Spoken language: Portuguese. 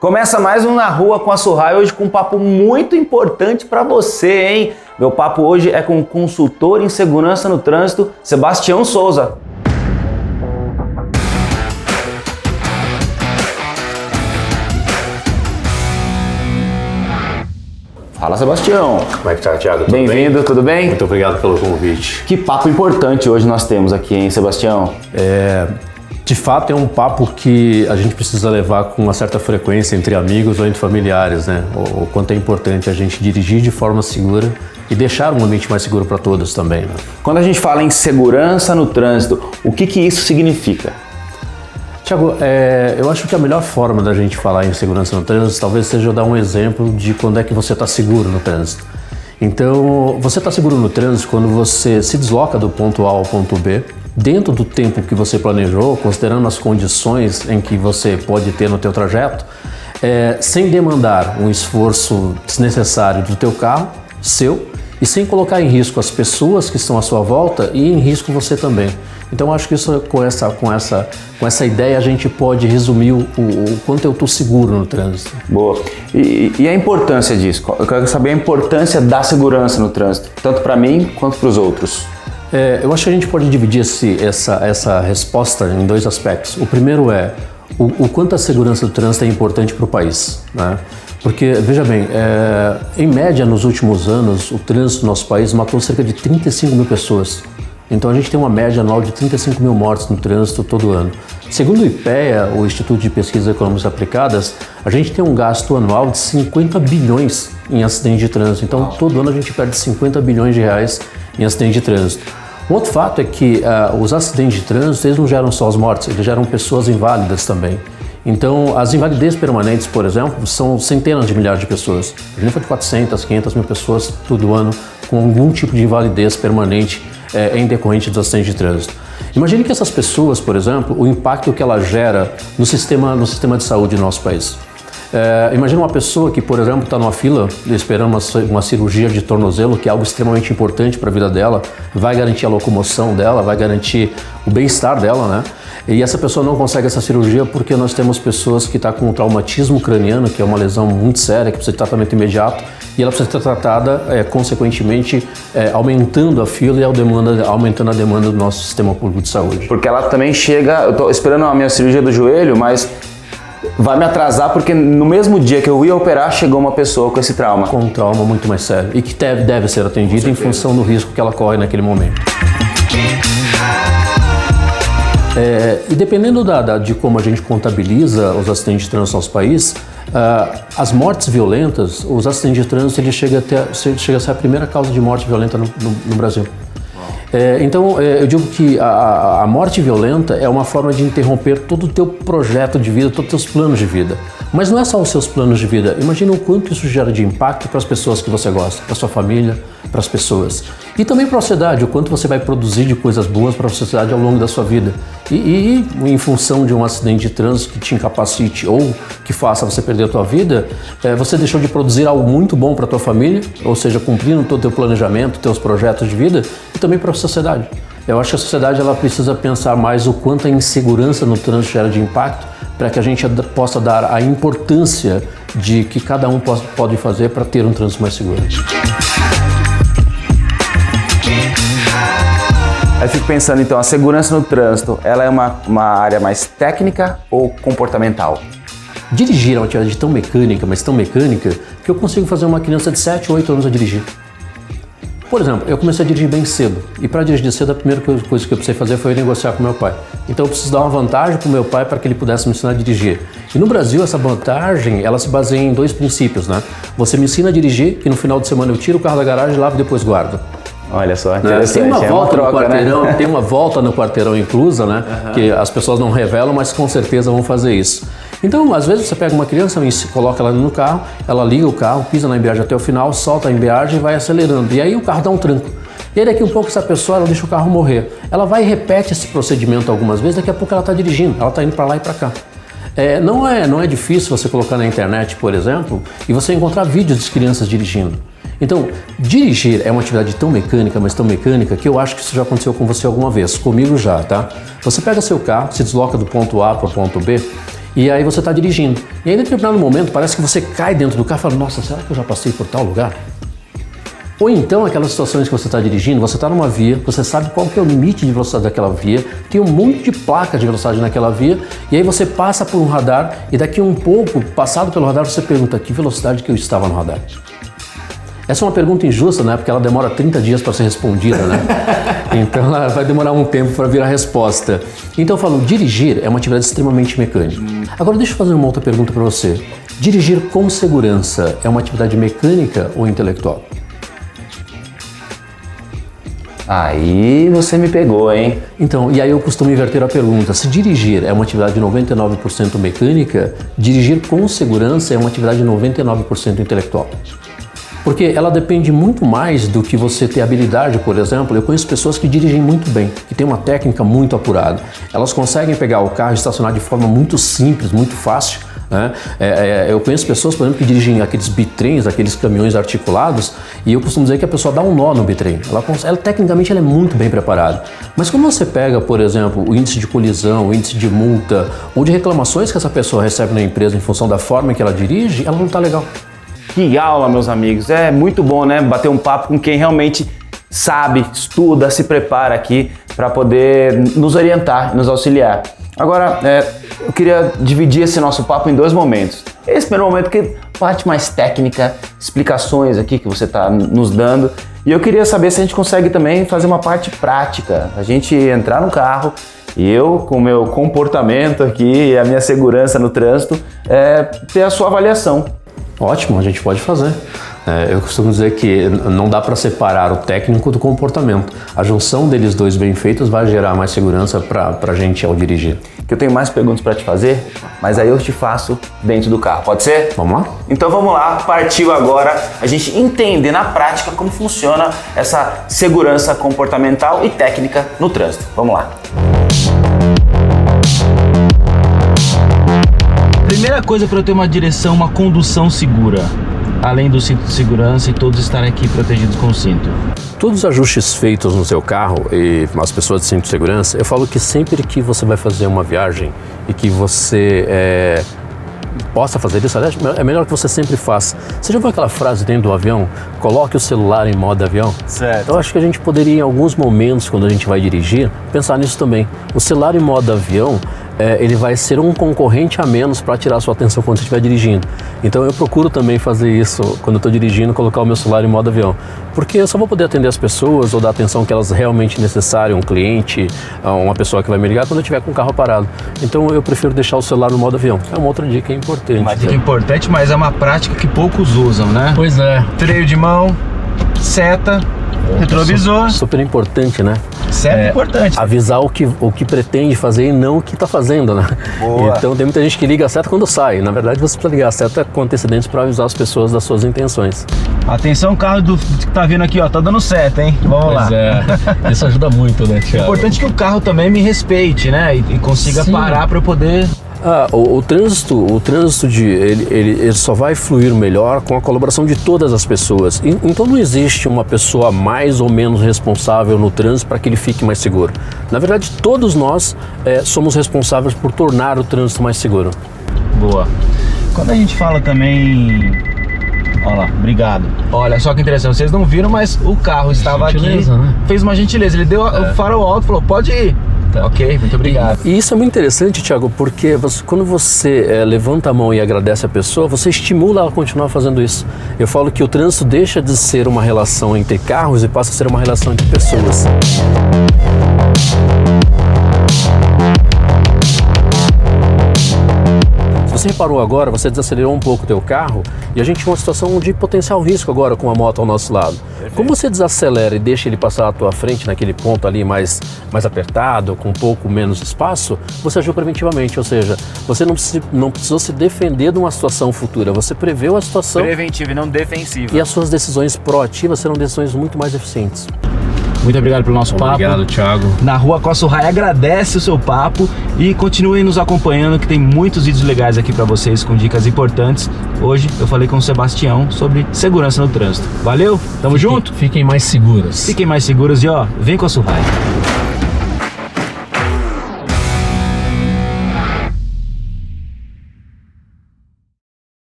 Começa mais um Na Rua com a Surrai, hoje com um papo muito importante para você, hein? Meu papo hoje é com o consultor em segurança no trânsito, Sebastião Souza. Fala, Sebastião. Como é que tá, Thiago? Bem-vindo, tudo bem? Muito obrigado pelo convite. Que papo importante hoje nós temos aqui, hein, Sebastião? De fato, é um papo que a gente precisa levar com uma certa frequência entre amigos ou entre familiares, né? O quanto é importante a gente dirigir de forma segura e deixar um ambiente mais seguro para todos também, né? Quando a gente fala em segurança no trânsito, o que isso significa? Tiago, eu acho que a melhor forma da gente falar em segurança no trânsito talvez seja eu dar um exemplo de quando é que você está seguro no trânsito. Então, você está seguro no trânsito quando você se desloca do ponto A ao ponto B, dentro do tempo que você planejou, considerando as condições em que você pode ter no teu trajeto, sem demandar um esforço desnecessário do teu carro, seu, e sem colocar em risco as pessoas que estão à sua volta e em risco você também. Então acho que isso, com essa ideia a gente pode resumir o quanto eu estou seguro no trânsito. Boa. E a importância disso? Eu quero saber a importância da segurança no trânsito, tanto para mim quanto para os outros. Eu acho que a gente pode dividir essa resposta em dois aspectos. O primeiro é o quanto a segurança do trânsito é importante para o país, né? Porque, veja bem, em média nos últimos anos, o trânsito no nosso país matou cerca de 35 mil pessoas. Então a gente tem uma média anual de 35 mil mortes no trânsito todo ano. Segundo o IPEA, o Instituto de Pesquisas Econômicas Aplicadas, a gente tem um gasto anual de 50 bilhões em acidentes de trânsito. Então todo ano a gente perde 50 bilhões de reais em acidentes de trânsito. Um outro fato é que os acidentes de trânsito, eles não geram só as mortes, eles geram pessoas inválidas também. Então, as invalidez permanentes, por exemplo, são centenas de milhares de pessoas. A gente fala de 400, 500 mil pessoas todo ano com algum tipo de invalidez permanente em decorrente dos acidentes de trânsito. Imagine que essas pessoas, por exemplo, o impacto que ela gera no sistema de saúde do nosso país. Imagina uma pessoa que, por exemplo, está numa fila esperando uma cirurgia de tornozelo, que é algo extremamente importante para a vida dela, vai garantir a locomoção dela, vai garantir o bem-estar dela, né? E essa pessoa não consegue essa cirurgia porque nós temos pessoas que estão com um traumatismo craniano, que é uma lesão muito séria, que precisa de tratamento imediato, e ela precisa ser tratada, consequentemente, aumentando a fila e aumentando a demanda do nosso sistema público de saúde. Porque ela também chega, eu estou esperando a minha cirurgia do joelho, mas vai me atrasar porque no mesmo dia que eu ia operar, chegou uma pessoa com esse trauma. Com um trauma muito mais sério e que deve ser atendido em função do risco que ela corre naquele momento. E dependendo de como a gente contabiliza os acidentes de trânsito no nosso país, as mortes violentas, os acidentes de trânsito, ele chega a ser a primeira causa de morte violenta no Brasil. Então, eu digo que a morte violenta é uma forma de interromper todo o teu projeto de vida, todos os teus planos de vida. Mas não é só os seus planos de vida. Imagina o quanto isso gera de impacto para as pessoas que você gosta, para a sua família, para as pessoas. E também para a sociedade, o quanto você vai produzir de coisas boas para a sociedade ao longo da sua vida. E em função de um acidente de trânsito que te incapacite ou que faça você perder a tua vida, você deixou de produzir algo muito bom para a tua família, ou seja, cumprindo todo o teu planejamento, teus projetos de vida, e também para a sociedade. Eu acho que a sociedade ela precisa pensar mais o quanto a insegurança no trânsito gera de impacto para que a gente possa dar a importância de que cada um pode fazer para ter um trânsito mais seguro. Aí eu fico pensando, então, a segurança no trânsito, ela é uma área mais técnica ou comportamental? Dirigir é uma atividade tão mecânica, mas tão mecânica, que eu consigo fazer uma criança de 7 ou 8 anos a dirigir. Por exemplo, eu comecei a dirigir bem cedo, e para dirigir cedo a primeira coisa que eu precisei fazer foi negociar com meu pai. Então eu preciso dar uma vantagem para o meu pai para que ele pudesse me ensinar a dirigir. E no Brasil essa vantagem, ela se baseia em dois princípios, né? Você me ensina a dirigir, e no final de semana eu tiro o carro da garagem, lavo e depois guardo. Olha só, interessante. Tem uma volta troca, no quarteirão, né? Tem uma volta no quarteirão inclusa, né? Que as pessoas não revelam, mas com certeza vão fazer isso. Então, às vezes você pega uma criança, coloca ela no carro, ela liga o carro, pisa na embreagem até o final, solta a embreagem e vai acelerando. E aí o carro dá um tranco. E aí daqui um pouco essa pessoa, ela deixa o carro morrer. Ela vai e repete esse procedimento algumas vezes, daqui a pouco ela está dirigindo, ela está indo para lá e para cá. Não é difícil você colocar na internet, por exemplo, e você encontrar vídeos de crianças dirigindo. Então, dirigir é uma atividade tão mecânica, mas tão mecânica, que eu acho que isso já aconteceu com você alguma vez. Comigo já, tá? Você pega seu carro, se desloca do ponto A para o ponto B, E aí você está dirigindo. E aí, em determinado momento, parece que você cai dentro do carro e fala, nossa, será que eu já passei por tal lugar? Ou então, aquelas situações que você está dirigindo, você está numa via, você sabe qual que é o limite de velocidade daquela via, tem um monte de placas de velocidade naquela via, e aí você passa por um radar, e daqui um pouco, passado pelo radar, você pergunta, que velocidade que eu estava no radar? Essa é uma pergunta injusta, né? Porque ela demora 30 dias para ser respondida, né? Então ela vai demorar um tempo para vir a resposta. Então eu falo, dirigir é uma atividade extremamente mecânica. Agora deixa eu fazer uma outra pergunta para você. Dirigir com segurança é uma atividade mecânica ou intelectual? Aí você me pegou, hein? Então, e aí eu costumo inverter a pergunta. Se dirigir é uma atividade 99% mecânica, dirigir com segurança é uma atividade 99% intelectual. Porque ela depende muito mais do que você ter habilidade, por exemplo. Eu conheço pessoas que dirigem muito bem, que têm uma técnica muito apurada. Elas conseguem pegar o carro e estacionar de forma muito simples, muito fácil, né? Eu conheço pessoas, por exemplo, que dirigem aqueles bitrens, aqueles caminhões articulados, e eu costumo dizer que a pessoa dá um nó no bitrem. Tecnicamente ela é muito bem preparada. Mas quando você pega, por exemplo, o índice de colisão, o índice de multa, ou de reclamações que essa pessoa recebe na empresa em função da forma que ela dirige, ela não está legal. Que aula, meus amigos. É muito bom, né? Bater um papo com quem realmente sabe, estuda, se prepara aqui para poder nos orientar, nos auxiliar. Agora, eu queria dividir esse nosso papo em dois momentos. Esse primeiro momento que é parte mais técnica, explicações aqui que você está nos dando. E eu queria saber se a gente consegue também fazer uma parte prática. A gente entrar no carro e eu, com o meu comportamento aqui e a minha segurança no trânsito, ter a sua avaliação. Ótimo, a gente pode fazer. Eu costumo dizer que não dá para separar o técnico do comportamento. A junção deles dois bem feitos vai gerar mais segurança para a gente ao dirigir. Que eu tenho mais perguntas para te fazer, mas aí eu te faço dentro do carro, pode ser? Vamos lá? Então vamos lá, partiu agora a gente entender na prática como funciona essa segurança comportamental e técnica no trânsito. Vamos lá. Primeira coisa para eu ter uma direção, uma condução segura, além do cinto de segurança e todos estarem aqui protegidos com o cinto. Todos os ajustes feitos no seu carro e as pessoas de cinto de segurança, eu falo que sempre que você vai fazer uma viagem e que você possa fazer isso, é melhor que você sempre faça. Você já viu aquela frase dentro do avião? Coloque o celular em modo avião. Certo. Eu acho que a gente poderia, em alguns momentos, quando a gente vai dirigir, pensar nisso também. O celular em modo avião, ele vai ser um concorrente a menos para tirar a sua atenção quando você estiver dirigindo. Então eu procuro também fazer isso quando eu estou dirigindo, colocar o meu celular em modo avião. Porque eu só vou poder atender as pessoas ou dar a atenção que elas realmente necessitam, um cliente, uma pessoa que vai me ligar quando eu estiver com o carro parado. Então eu prefiro deixar o celular no modo avião. É uma outra dica importante. Uma dica importante, mas é uma prática que poucos usam, né? Pois é. Freio de mão, seta, retrovisor. Super importante, né? Seta importante. Avisar o que pretende fazer e não o que está fazendo, né? Boa. Então tem muita gente que liga a seta quando sai. Na verdade, você precisa ligar a seta com antecedentes para avisar as pessoas das suas intenções. Atenção, carro que tá vindo aqui, ó, tá dando seta, hein? Vamos lá. Isso ajuda muito, né, Thiago? É importante que o carro também me respeite, né? E consiga parar para eu poder... O trânsito ele só vai fluir melhor com a colaboração de todas as pessoas. Então não existe uma pessoa mais ou menos responsável no trânsito para que ele fique mais seguro. Na verdade, todos nós somos responsáveis por tornar o trânsito mais seguro. Boa. Quando a gente fala também... Olha lá, obrigado. Olha só que interessante, vocês não viram, mas o carro estava aqui, né? Fez uma gentileza, ele deu o farol alto e falou, pode ir. Tá. Ok, muito obrigado. E isso é muito interessante, Thiago, porque quando você levanta a mão e agradece a pessoa, você estimula ela a continuar fazendo isso. Eu falo que o trânsito deixa de ser uma relação entre carros e passa a ser uma relação entre pessoas. Você reparou agora, você desacelerou um pouco o teu carro e a gente tinha uma situação de potencial risco agora com a moto ao nosso lado. Perfeito. Como você desacelera e deixa ele passar à tua frente naquele ponto ali mais apertado, com um pouco menos espaço, você agiu preventivamente, ou seja, você não precisou se defender de uma situação futura, você preveu a situação... Preventiva e não defensiva. E as suas decisões proativas serão decisões muito mais eficientes. Muito obrigado pelo nosso papo. Obrigado, Thiago. Na Rua Costa Rai agradece o seu papo e continuem nos acompanhando que tem muitos vídeos legais aqui para vocês com dicas importantes. Hoje eu falei com o Sebastião sobre segurança no trânsito. Valeu? Tamo junto? Fiquem mais seguros. Fiquem mais seguros e ó, vem com a Surrai.